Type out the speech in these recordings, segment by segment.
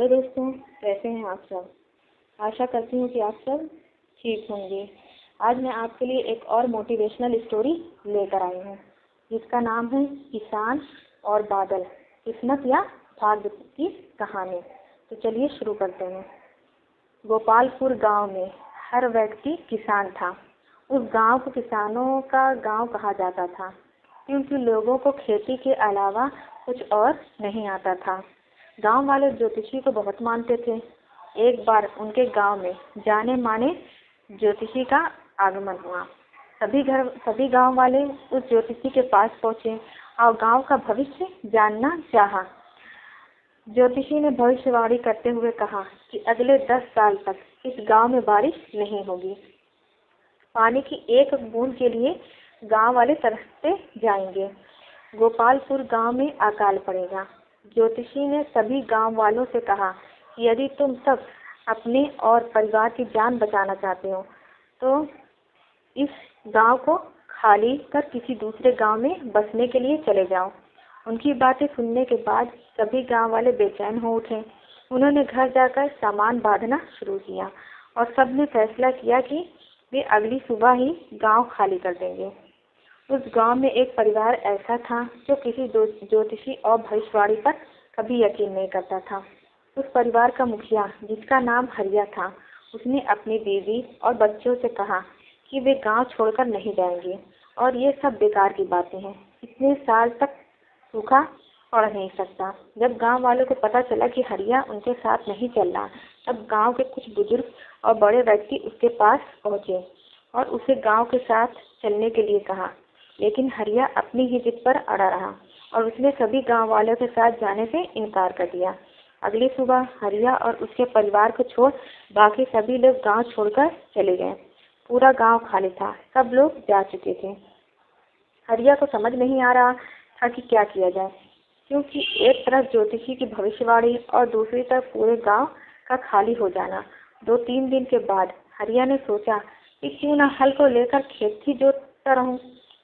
Hello दोस्तों, कैसे हैं आप सब। आशा करती हूँ कि आप सब ठीक होंगे। आज मैं आपके लिए एक और मोटिवेशनल स्टोरी लेकर आई हूँ जिसका नाम है किसान और बादल, किस्मत या भाग्य की कहानी। तो चलिए शुरू करते हैं। गोपालपुर गांव में हर व्यक्ति किसान था। उस गांव को किसानों का गांव कहा जाता था क्योंकि लोगों को खेती के अलावा कुछ और नहीं आता था। गांव वाले ज्योतिषी को बहुत मानते थे। एक बार उनके गांव में जाने माने ज्योतिषी का आगमन हुआ। सभी गांव वाले उस ज्योतिषी के पास पहुंचे और गांव का भविष्य जानना चाहा। ज्योतिषी ने भविष्यवाणी करते हुए कहा कि अगले 10 साल तक इस गांव में बारिश नहीं होगी। पानी की एक बूंद के लिए गांव वाले तरसते जाएंगे। गोपालपुर गांव में अकाल पड़ेगा। ज्योतिषी ने सभी गांव वालों से कहा कि यदि तुम सब अपने और परिवार की जान बचाना चाहते हो तो इस गांव को खाली कर किसी दूसरे गांव में बसने के लिए चले जाओ। उनकी बातें सुनने के बाद सभी गांव वाले बेचैन हो उठे। उन्होंने घर जाकर सामान बांधना शुरू किया और सबने फैसला किया कि वे अगली सुबह ही गांव खाली कर देंगे। उस गांव में एक परिवार ऐसा था जो किसी ज्योतिषी और भविष्यवाणी पर कभी यकीन नहीं करता था। उस परिवार का मुखिया, जिसका नाम हरिया था, उसने अपनी बीवी और बच्चों से कहा कि वे गांव छोड़कर नहीं जाएंगे और ये सब बेकार की बातें हैं। इतने साल तक सूखा पड़ नहीं सकता। जब गांव वालों को पता चला कि हरिया उनके साथ नहीं चल रहा, तब गांव के कुछ बुजुर्ग और बड़े व्यक्ति उसके पास पहुंचे और उसे गांव के साथ चलने के लिए कहा। लेकिन हरिया अपनी ही जिद पर अड़ा रहा और उसने सभी गांव वालों के साथ जाने से इनकार कर दिया। अगली सुबह हरिया और उसके परिवार को छोड़ बाकी सभी लोग गांव छोड़कर चले गए। पूरा गांव खाली था, सब लोग जा चुके थे। हरिया को समझ नहीं आ रहा था कि क्या किया जाए, क्योंकि एक तरफ ज्योतिषी की भविष्यवाणी और दूसरी तरफ पूरे गांव का खाली हो जाना। 2-3 दिन के बाद हरिया ने सोचा कि क्यों न हल को लेकर खेत ही जोतता रहूं,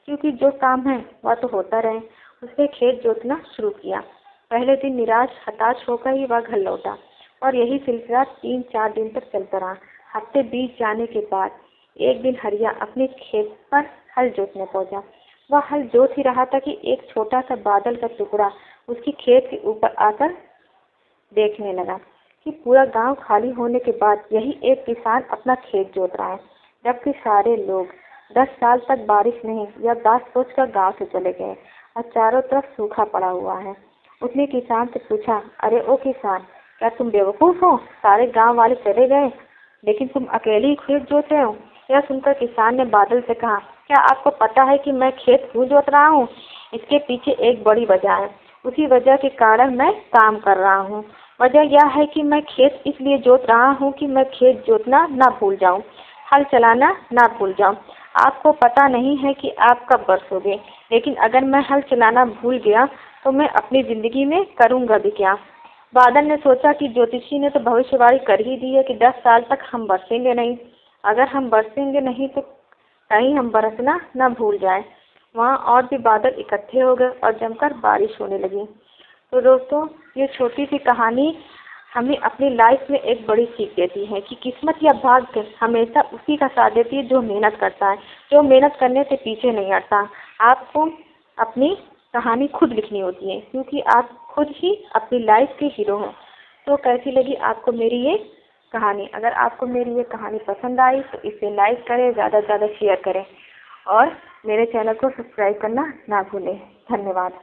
क्योंकि जो काम है वह तो होता रहे। उसने खेत जोतना शुरू किया। पहले दिन निराश हताश होकर ही वह घर लौटा और यही सिलसिला 3-4 दिन तक चलता रहा। हफ्ते बीत जाने के बाद एक दिन हरिया अपने खेत पर हल जोतने पहुंचा। वह हल जोत ही रहा था कि एक छोटा सा बादल का टुकड़ा उसकी खेत के ऊपर आकर देखने लगा कि पूरा गांव खाली होने के बाद यही एक किसान अपना खेत जोत रहा है, जबकि सारे लोग 10 साल तक बारिश नहीं यह बात सोचकर गांव से चले गए और चारों तरफ सूखा पड़ा हुआ है। उसने किसान से पूछा, अरे ओ किसान, क्या तुम बेवकूफ हो? सारे गांव वाले चले गए लेकिन तुम अकेले ही खेत जोत रहे हो। यह सुनकर किसान ने बादल से कहा, क्या आपको पता है कि मैं खेत क्यों जोत रहा हूँ? इसके पीछे एक बड़ी वजह है। उसी वजह के कारण मैं काम कर रहा हूँ। वजह यह है कि मैं खेत इसलिए जोत रहा हूँ कि मैं खेत जोतना ना भूल जाऊँ, हल चलाना ना भूल जाऊँ। आपको पता नहीं है कि आप कब बरसोगे, लेकिन अगर मैं हल चलाना भूल गया तो मैं अपनी जिंदगी में करूँगा भी क्या। बादल ने सोचा कि ज्योतिषी ने तो भविष्यवाणी कर ही दी है कि 10 साल तक हम बरसेंगे नहीं। अगर हम बरसेंगे नहीं तो कहीं हम बरसना न भूल जाए। वहाँ और भी बादल इकट्ठे हो गए और जमकर बारिश होने लगी। तो दोस्तों, ये छोटी सी कहानी हमें अपनी लाइफ में एक बड़ी सीख देती है कि किस्मत या भाग्य हमेशा उसी का साथ देती है जो मेहनत करता है, जो मेहनत करने से पीछे नहीं हटता। आपको अपनी कहानी खुद लिखनी होती है, क्योंकि आप खुद ही अपनी लाइफ के हीरो हैं। तो कैसी लगी आपको मेरी ये कहानी? अगर आपको मेरी ये कहानी पसंद आई तो इसे लाइक करें, ज़्यादा से ज़्यादा शेयर करें और मेरे चैनल को सब्सक्राइब करना ना भूलें। धन्यवाद।